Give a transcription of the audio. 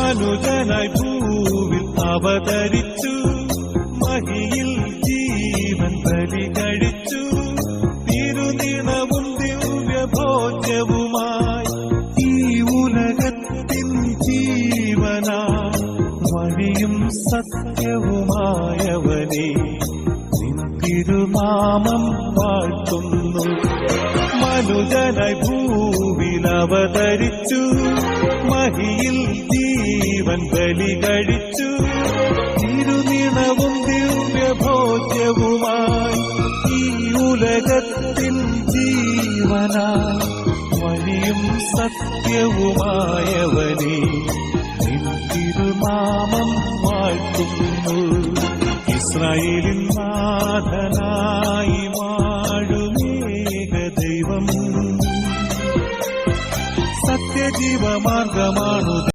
മനുജനായി ഭൂവിൽ അവതരിച്ചു, മഹിയിൽ ജീവൻ ബലി കഴിച്ചു. തിരുനിണവും ദിവ്യഭോജ്യവുമായി ഈ ഉലകത്തിൻ ജീവനാ, വഴിയും സത്യവുമായവനെ നിൻ തിരുനാമം വാഴ്ത്തുന്നു. മനുജനായി ഭൂവിൽ അവതരിച്ചു, മഹിയിൽ ജീവൻ ബലി കഴിച്ചു. തിരുനിണവും ദിവ്യഭോജ്യവുമായി ഈ ഉലകത്തിൽ ജീവനായി, വഴിയും സത്യവുമായവനെ നിൻ തിരുനാമം വാഴ്ത്തുന്നു. ഇസ്രായേലിൻ നാഥനായി വാഴുമേക ദൈവം, സത്യജീവമാർഗമാണു